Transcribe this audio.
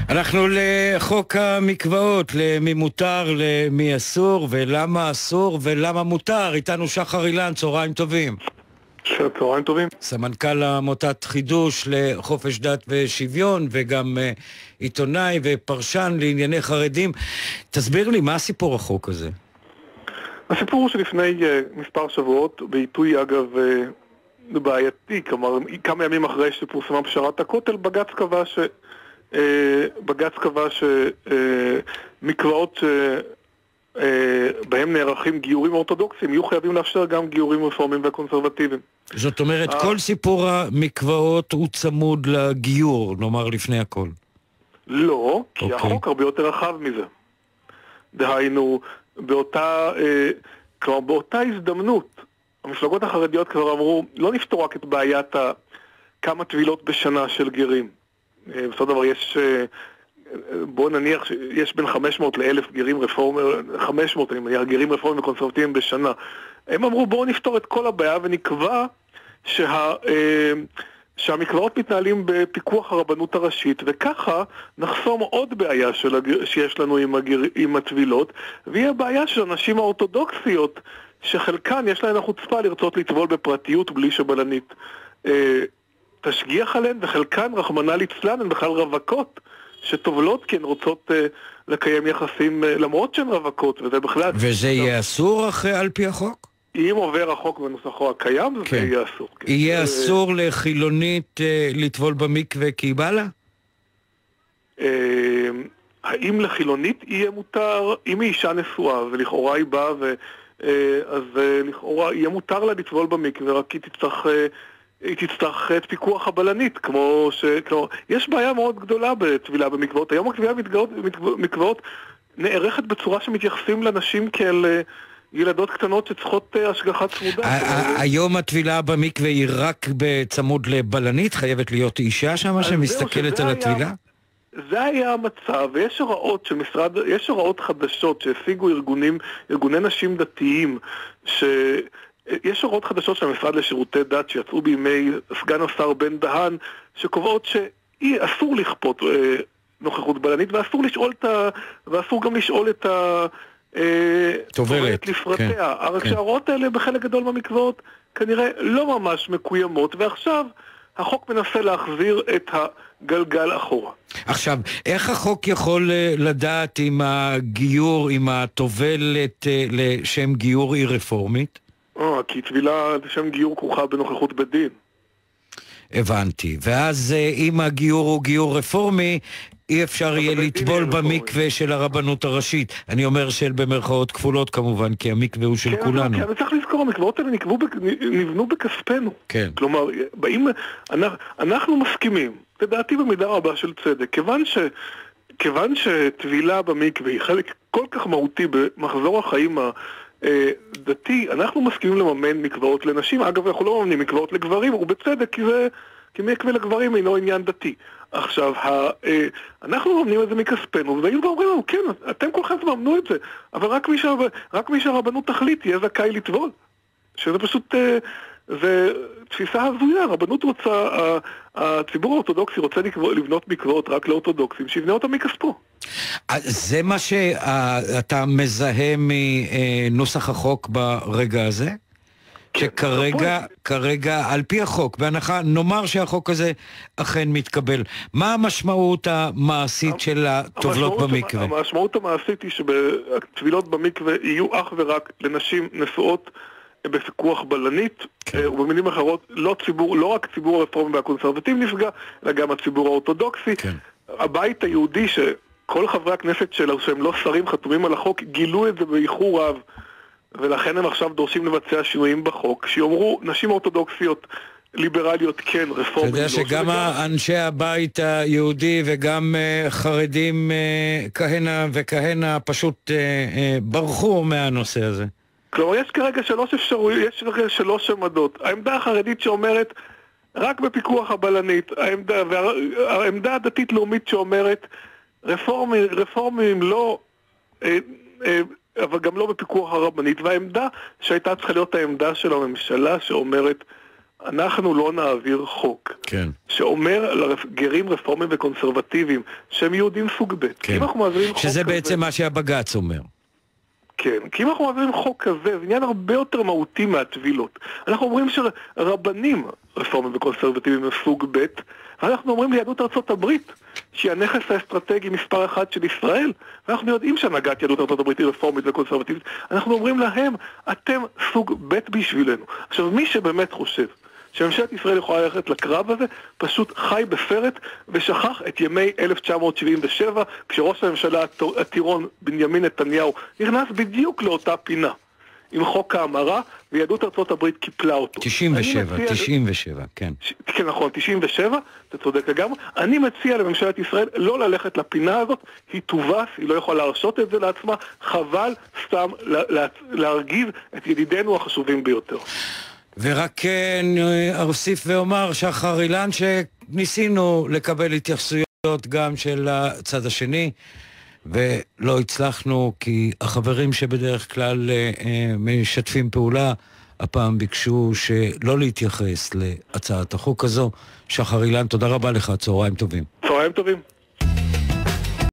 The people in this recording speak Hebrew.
אנחנו לחוק המקוואות, למי מותר, למי אסור, ולמה אסור ולמה מותר. איתנו שחר אילן, צהריים טובים. צהריים טובים. סמנכ"ל עמותת חידוש לחופש דת ושוויון, וגם עיתונאי ופרשן לענייני חרדים. תסביר לי, מה הסיפור החוק הזה? הסיפור הוא שלפני מספר שבועות, בעיתוי אגב בעייתי, כמה ימים אחרי שפורסמה פשרת הכותל, בג"ץ קבע שמקוואות בהם נערכים גיורים אורתודוקסיים יהיו חייבים לאפשר גם גיורים רפורמיים וקונסרבטיביים. זאת אומרת, כל סיפור המקוואות הוא צמוד לגיור, נאמר לפני הכל. לא, כי החוק הרבה יותר רחב מזה. דהיינו, באותה הזדמנות, המפלגות החרדיות כבר אמרו, לא נפתור רק את בעיית כמה טבילות בשנה של גרים. בסופו של דבר יש, בוא נניח שיש בין 500 ל-1000 גרים רפורמיים, 500 אני מניח, גרים רפורמיים וקונסרבטיביים בשנה. הם אמרו, בואו נפתור את כל הבעיה ונקבע שהמקוואות מתנהלים בפיקוח הרבנות הראשית, וככה נחסום עוד בעיה שיש לנו עם הטבילות, והיא הבעיה של הנשים האורתודוקסיות, שחלקן יש להן החוצפה לרצות לטבול בפרטיות בלי שבלנית תשגיח עליהן, וחלקן רחמנא ליצלן הן בכלל רווקות שטובלות כי הן רוצות לקיים יחסים למרות שהן רווקות, וזה בכלל... וזה יהיה אסור על פי החוק? אם עובר החוק בנוסחו הקיים, זה יהיה אסור. יהיה אסור לחילונית לטבול במקווה כי היא בא לה? האם לחילונית יהיה מותר? אם היא אישה נשואה ולכאורה היא באה, אז לכאורה יהיה מותר לה לטבול במקווה, רק היא תצטרך את פיקוח הבלנית, יש בעיה מאוד גדולה בטבילה במקוואות. היום הטבילה במקוואות נערכת בצורה שמתייחסים לנשים כאל ילדות קטנות שצריכות השגחה צמודה. היום הטבילה במקווה היא רק בצמוד לבלנית? חייבת להיות אישה שם שמסתכלת על הטבילה? זה היה המצב, ויש הוראות חדשות שהשיגו ארגוני נשים דתיים, יש הוראות חדשות של המשרד לשירותי דת שיצאו בימי סגן השר בן דהן, שקובעות שאסור לכפות נוכחות בלנית, ואסור גם לשאול את תוברת לפרטיה. רק שההוראות האלה בחלק גדול מהמקוואות כנראה לא ממש מקוימות, ועכשיו החוק מנסה להחזיר את הגלגל אחורה. עכשיו, איך החוק יכול לדעת אם הגיור, אם התובלת לשם גיור היא רפורמית? כי טבילה לשם גיור כרוכה בנוכחות בדין. הבנתי. ואז אם הגיור הוא גיור רפורמי, אי אפשר יהיה לטבול במקווה של הרבנות הראשית. אני אומר של במרכאות כפולות כמובן, כי המקווה הוא של כולנו. כן, אני צריך לזכור, המקוואות האלה נבנו בכספנו. כן. כלומר, אנחנו מסכימים, לדעתי במידה רבה של צדק, כיוון שטבילה במקווה היא חלק כל כך מהותי במחזור החיים דתי, אנחנו מסכימים לממן מקוואות לנשים. אגב, אנחנו לא מממנים מקוואות לגברים, ובצדק, כי מקווה לגברים אינו עניין דתי. עכשיו, אנחנו מממנים את זה מכספנו, והיינו ואומרים לנו, כן, אתם כולכם תממנו את זה, אבל רק מי שהרבנות תחליט יהיה זכאי לטבול. שזה פשוט, זה תפיסה הזויה. הרבנות רוצה, הציבור האורתודוקסי רוצה לבנות מקוואות רק לאורתודוקסים, שיבנה אותם מכספו. זה מה שאתה מזהה מנוסח החוק ברגע הזה? שכרגע, על פי החוק, בהנחה, נאמר שהחוק הזה אכן מתקבל. מה המשמעות המעשית של הטובלות במקווה? המשמעות המעשית היא שבטבילות במקווה יהיו אך ורק לנשים נשואות בפיקוח בלנית, ובמילים אחרות, לא רק ציבור הרפורמי והקונסרבטיבי נפגע, אלא גם הציבור האורתודוקסי. הבית היהודי שכל חברי הכנסת שלו, שהם לא שרים חתומים על החוק, גילו את זה באיחור רב, ולכן הם עכשיו דורשים לבצע שינויים בחוק, שיאמרו נשים אורתודוקסיות ליברליות כן, רפורמיות. אתה יודע שגם אנשי הבית היהודי וגם חרדים כהנה וכהנה פשוט ברחו מהנושא הזה. כלומר, יש כרגע שלוש עמדות. העמדה החרדית שאומרת רק בפיקוח הבלנית, העמדה הדתית-לאומית שאומרת רפורמים לא... אבל גם לא בפיקוח הרבנית, והעמדה שהייתה צריכה להיות העמדה של הממשלה שאומרת אנחנו לא נעביר חוק כן. שאומר לגרים רפורמים וקונסרבטיביים שהם יהודים סוג ב'. כן. שזה בעצם מה שהבג"ץ אומר. כן, כי אם אנחנו מעבירים חוק כזה, זה עניין הרבה יותר מהותי מהטבילות. אנחנו אומרים שרבנים רפורמים וקונסרבטיביים הם סוג ב', ואנחנו אומרים ליהדות ארצות הברית, שהיא הנכס האסטרטגי מספר אחד של ישראל, ואנחנו יודעים שהנהגת יהדות ארצות הברית היא רפורמית וקונסרבטיבית, אנחנו אומרים להם, אתם סוג ב' בשבילנו. עכשיו, מי שבאמת חושב שממשלת ישראל יכולה ללכת לקרב הזה, פשוט חי בסרט ושכח את ימי 1977, כשראש הממשלה הטירון בנימין נתניהו נכנס בדיוק לאותה פינה, עם חוק ההמרה, ויהדות ארצות הברית קיפלה אותו. 97, כן. כן, נכון, 97, אתה צודק לגמרי. אני מציע לממשלת ישראל לא ללכת לפינה הזאת, היא תובס, היא לא יכולה להרשות את זה לעצמה, חבל סתם להרגיז את ידידינו החשובים ביותר. ורק אוסיף ואומר שחר אילן שניסינו לקבל התייחסויות גם של הצד השני ולא הצלחנו כי החברים שבדרך כלל משתפים פעולה הפעם ביקשו שלא להתייחס להצעת החוק הזו. שחר אילן, תודה רבה לך, צהריים טובים. צהריים טובים.